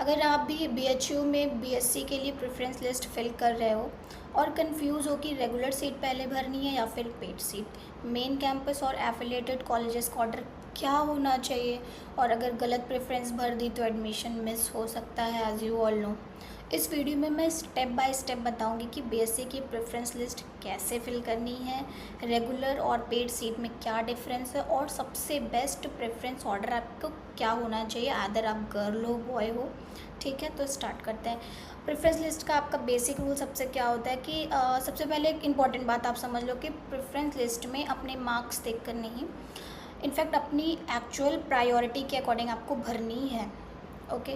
अगर आप भी बीएचयू में बीएससी के लिए प्रेफरेंस लिस्ट फिल कर रहे हो और कंफ्यूज हो कि रेगुलर सीट पहले भरनी है या फिर पेड सीट, मेन कैंपस और एफिलिएटेड कॉलेजेस का ऑर्डर क्या होना चाहिए, और अगर गलत प्रेफरेंस भर दी तो एडमिशन मिस हो सकता है, एज यू ऑल नो। इस वीडियो में मैं स्टेप बाय स्टेप बताऊंगी कि बीएससी की प्रेफरेंस लिस्ट कैसे फिल करनी है, रेगुलर और पेड सीट में क्या डिफरेंस है, और सबसे बेस्ट प्रेफरेंस ऑर्डर आपको क्या होना चाहिए, अदर आप गर्ल हो बॉय हो। ठीक है, तो स्टार्ट करते हैं। प्रेफरेंस लिस्ट का आपका बेसिक रूल सबसे क्या होता है कि सबसे पहले एक इम्पॉर्टेंट बात आप समझ लो कि प्रेफरेंस लिस्ट में अपने मार्क्स देख कर नहीं, इनफैक्ट अपनी एक्चुअल प्रायोरिटी के अकॉर्डिंग आपको भरनी है। ओके,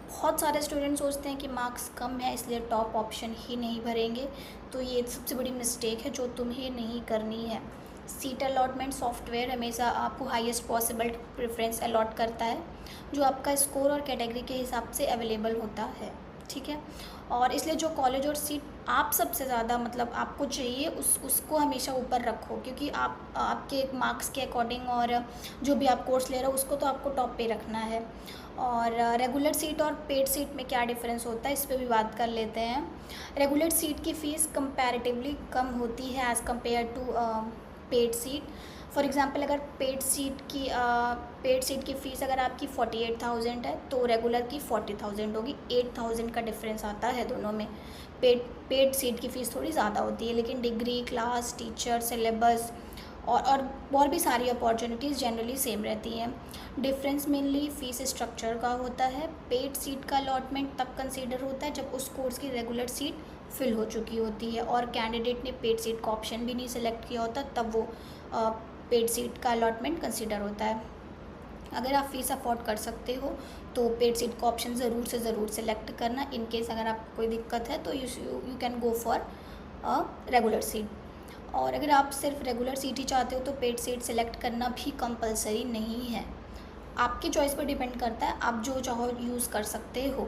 बहुत सारे स्टूडेंट सोचते हैं कि मार्क्स कम है इसलिए टॉप ऑप्शन ही नहीं भरेंगे, तो ये सबसे बड़ी मिस्टेक है जो तुम्हें नहीं करनी है। सीट अलॉटमेंट सॉफ्टवेयर हमेशा आपको हाईएस्ट पॉसिबल प्रेफरेंस अलॉट करता है, जो आपका स्कोर और कैटेगरी के हिसाब से अवेलेबल होता है। ठीक है, और इसलिए जो कॉलेज और सीट आप सबसे ज़्यादा मतलब आपको चाहिए उसको हमेशा ऊपर रखो, क्योंकि आपके मार्क्स के अकॉर्डिंग और जो भी आप कोर्स ले रहे हो उसको तो आपको टॉप पे रखना है। और रेगुलर सीट और पेड सीट में क्या डिफरेंस होता है इस पर भी बात कर लेते हैं। रेगुलर सीट की फ़ीस कंपैरेटिवली कम होती है as compare to paid seat. For example, अगर पेड सीट की फ़ीस अगर आपकी 48,000 है तो रेगुलर की 40,000 होगी। 8,000 का डिफरेंस आता है दोनों में। पेड सीट की फ़ीस थोड़ी ज़्यादा होती है, लेकिन डिग्री, क्लास, टीचर, सिलेबस और भी सारी अपॉर्चुनिटीज़ जनरली सेम रहती हैं। डिफरेंस मेनली फ़ीस स्ट्रक्चर का होता है। पेड सीट का अलॉटमेंट तब कंसीडर होता है जब उस कोर्स की रेगुलर सीट फिल हो चुकी होती है और कैंडिडेट ने पेड सीट का ऑप्शन भी नहीं सेलेक्ट किया होता, तब वो पेड सीट का अलॉटमेंट कंसीडर होता है। अगर आप फ़ीस अफोर्ड कर सकते हो तो पेड सीट का ऑप्शन ज़रूर से ज़रूर सेलेक्ट करना। इन केस अगर आपको कोई दिक्कत है तो you can go for a regular seat. और अगर आप सिर्फ रेगुलर सीट ही चाहते हो तो पेड सीट सेलेक्ट करना भी कंपलसरी नहीं है, आपकी चॉइस पर डिपेंड करता है, आप जो चाहो यूज़ कर सकते हो।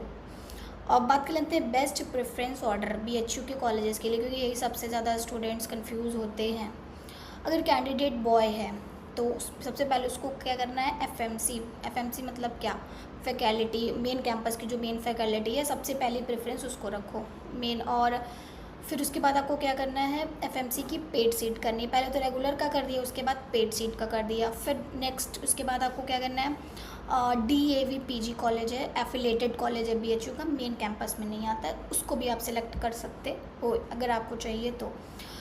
अब बात कर लेते हैं बेस्ट प्रेफरेंस ऑर्डर बीएचयू के कॉलेजेस के लिए, क्योंकि यही सबसे ज़्यादा स्टूडेंट्स कंफ्यूज होते हैं। अगर कैंडिडेट बॉय है तो सबसे पहले उसको क्या करना है, एफएमसी मतलब क्या, फैकल्टी, मेन कैंपस की जो मेन फैकल्टी है सबसे पहली प्रेफरेंस उसको रखो मेन। और फिर उसके बाद आपको क्या करना है, एफएमसी की पेड सीट करनी है। पहले तो रेगुलर का कर दिया, उसके बाद पेड सीट का कर दिया। फिर नेक्स्ट उसके बाद आपको क्या करना है, डीएवी पीजी कॉलेज है, एफिलेटेड कॉलेज है बीएचयू का, मेन कैंपस में नहीं आता है, उसको भी आप सेलेक्ट कर सकते हो अगर आपको चाहिए तो।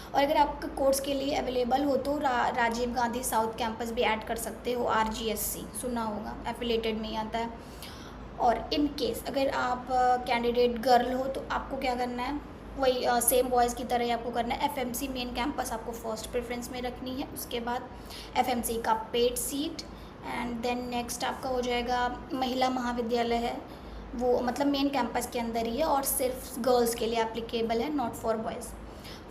और अगर आपका कोर्स के लिए अवेलेबल हो तो राजीव गांधी साउथ कैंपस भी ऐड कर सकते हो, आरजीएससी सुना होगा, एफिलेटेड में ही आता है। और इन केस अगर आप कैंडिडेट गर्ल हो तो आपको क्या करना है, वही सेम बॉयज़ की तरह ही आपको करना है। एफएमसी मेन कैंपस आपको फर्स्ट प्रेफरेंस में रखनी है, उसके बाद एफएमसी का paid seat, and then next आपका हो जाएगा महिला महाविद्यालय है, वो मतलब मेन कैंपस के अंदर ही है और सिर्फ गर्ल्स के लिए एप्लीकेबल है, नॉट फॉर बॉयज़।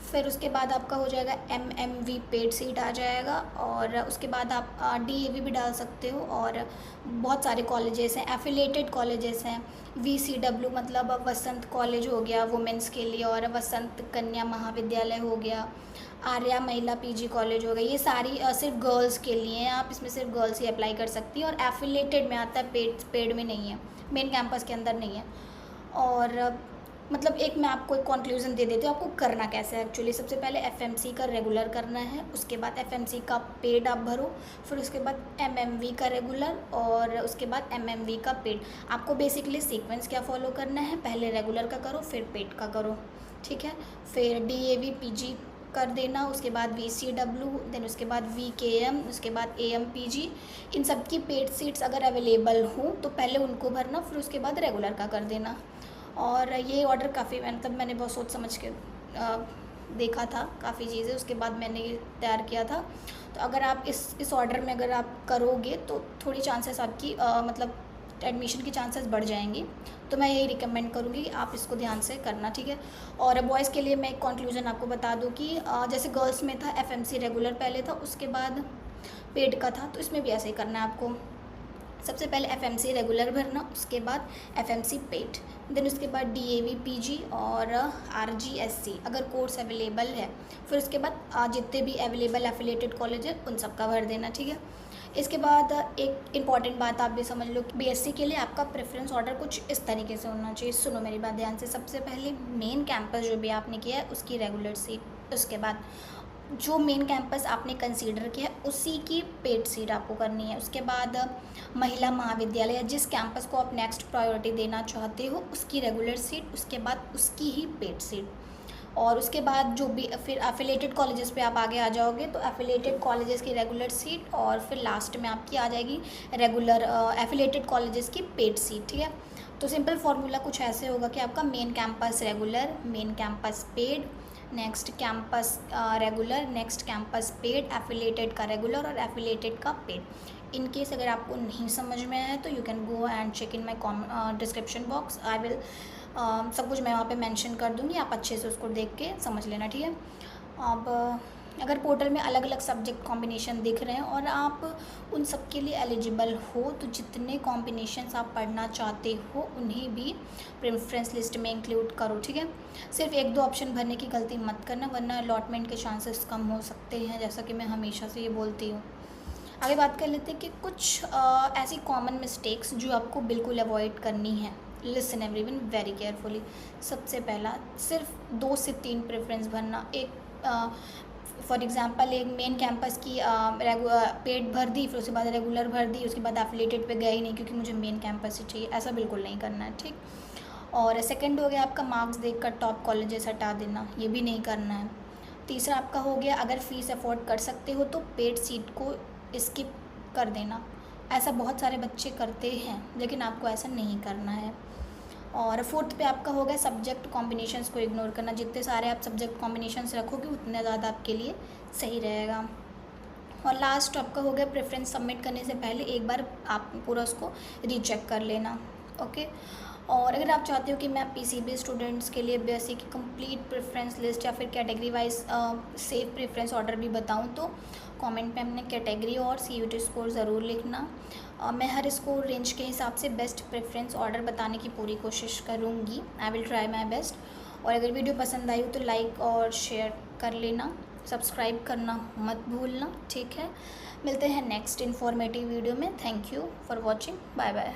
फिर उसके बाद आपका हो जाएगा एमएमवी पेड सीट आ जाएगा, और उसके बाद आप डीएवी भी डाल सकते हो। और बहुत सारे कॉलेजेस हैं, एफिलेटेड कॉलेजेस हैं, वीसीडब्ल्यू मतलब वसंत कॉलेज हो गया वुमेंस के लिए, और वसंत कन्या महाविद्यालय हो गया, आर्या महिला पीजी कॉलेज हो गया, ये सारी सिर्फ गर्ल्स के लिए हैं, आप इसमें सिर्फ गर्ल्स ही अप्लाई कर सकती हैं। और एफिलेटेड में आता है, पेड में नहीं है, मेन कैंपस के अंदर नहीं है। और मतलब एक मैं आपको एक कंक्लूजन दे देती हूँ आपको करना कैसे है। एक्चुअली सबसे पहले एफएमसी का रेगुलर करना है, उसके बाद एफएमसी का पेड आप भरो, फिर उसके बाद एमएमवी का रेगुलर, और उसके बाद एमएमवी का पेड। आपको बेसिकली सीक्वेंस क्या फॉलो करना है, पहले रेगुलर का करो फिर पेड का करो, ठीक है। फिर डीएवी पीजी कर देना, उसके बाद वीसीडब्ल्यू, देन उसके बाद वीकेएम, उसके बाद एएमपीजी। इन सब की पेड सीट्स अगर अवेलेबल हों तो पहले उनको भरना, फिर उसके बाद रेगुलर का कर देना। और ये ऑर्डर काफ़ी मैंने बहुत सोच समझ के देखा था काफ़ी चीज़ें, उसके बाद मैंने ये तैयार किया था। तो अगर आप इस ऑर्डर में अगर आप करोगे तो थोड़ी चांसेस आपकी मतलब एडमिशन की चांसेस बढ़ जाएंगी, तो मैं यही रिकमेंड करूँगी कि आप इसको ध्यान से करना, ठीक है। और बॉयज़ के लिए मैं एक कंक्लूजन आपको बता दूँ कि जैसे गर्ल्स में था एफएमसी रेगुलर पहले था, उसके बाद पेड का था, तो इसमें भी ऐसे ही करना है आपको। सबसे पहले एफएमसी रेगुलर भरना, उसके बाद एफएमसी पेड, देन उसके बाद डीएवी पीजी और आरजीएससी अगर कोर्स अवेलेबल है, फिर उसके बाद जितने भी अवेलेबल एफिलेटेड कॉलेज है उन सब का भर देना, ठीक है। इसके बाद एक इम्पॉर्टेंट बात आप भी समझ लो कि बीएससी के लिए आपका प्रेफरेंस ऑर्डर कुछ इस तरीके से होना चाहिए। सुनो मेरी बात ध्यान से। सबसे पहले मेन कैंपस जो भी आपने किया है उसकी रेगुलर सीट, उसके बाद जो मेन कैंपस आपने कंसीडर किया है उसी की पेड सीट आपको करनी है। उसके बाद महिला महाविद्यालय या जिस कैंपस को आप नेक्स्ट प्रायोरिटी देना चाहते हो उसकी रेगुलर सीट, उसके बाद उसकी ही पेड सीट। और उसके बाद जो भी फिर एफिलेटेड कॉलेजेस पे आप आगे आ जाओगे तो एफिलेटेड कॉलेजेस की रेगुलर सीट, और फिर लास्ट में आपकी आ जाएगी रेगुलर एफिलेटेड कॉलेजेस की पेड सीट। ठीक है, तो सिंपल फार्मूला कुछ ऐसे होगा कि आपका main campus regular, main campus paid, next campus regular, next campus paid, affiliated का रेगुलर और एफिलेटेड का पेड। इन केस अगर आपको नहीं समझ में आया तो you can go and check in my description box. I will सब कुछ मैं वहाँ पे मेंशन कर दूँगी, आप अच्छे से उसको देख के समझ लेना। ठीक है, अब अगर पोर्टल में अलग अलग सब्जेक्ट कॉम्बिनेशन दिख रहे हैं और आप उन सब के लिए एलिजिबल हो तो जितने कॉम्बिनेशंस आप पढ़ना चाहते हो उन्हें भी प्रेफरेंस लिस्ट में इंक्लूड करो। ठीक है, सिर्फ एक दो ऑप्शन भरने की गलती मत करना वरना अलॉटमेंट के चांसेस कम हो सकते हैं, जैसा कि मैं हमेशा से ये बोलती हूँ। आगे बात कर लेते हैं कि कुछ ऐसी कॉमन मिस्टेक्स जो आपको बिल्कुल अवॉइड करनी है। Listen everyone very carefully. सबसे पहला, सिर्फ 2 से 3 प्रेफरेंस भरना। एक फॉर एग्जांपल एक मेन कैंपस की पेड भर दी, फिर उसके बाद रेगुलर भर दी, उसके बाद एफिलेटेड पे गए ही नहीं क्योंकि मुझे मेन कैंपस ही चाहिए, ऐसा बिल्कुल नहीं करना है। ठीक, और सेकंड हो गया आपका मार्क्स देखकर टॉप कॉलेजेस हटा देना, ये भी नहीं करना है। तीसरा आपका हो गया अगर फ़ीस अफोर्ड कर सकते हो तो पेड सीट को स्किप कर देना। ऐसा बहुत सारे बच्चे करते हैं लेकिन आपको ऐसा नहीं करना है। और फोर्थ पे आपका हो गया सब्जेक्ट कॉम्बिनेशंस को इग्नोर करना। जितने सारे आप सब्जेक्ट कॉम्बिनेशंस रखोगे उतने ज़्यादा आपके लिए सही रहेगा। और लास्ट आपका हो गया प्रेफरेंस सबमिट करने से पहले एक बार आप पूरा उसको रीचेक कर लेना। ओके, और अगर आप चाहते हो कि मैं पीसीबी स्टूडेंट्स के लिए बीएससी की कंप्लीट प्रेफरेंस लिस्ट या फिर category wise safe preference order भी बताऊं तो कमेंट में अपने कैटेगरी और सीयूटी स्कोर ज़रूर लिखना। मैं हर स्कोर रेंज के हिसाब से बेस्ट प्रेफरेंस ऑर्डर बताने की पूरी कोशिश करूँगी। I will try my best. और अगर वीडियो पसंद आई हो तो लाइक और शेयर कर लेना, सब्सक्राइब करना मत भूलना। ठीक है, मिलते हैं नेक्स्ट इन्फॉर्मेटिव वीडियो में। Thank you for watching, bye bye.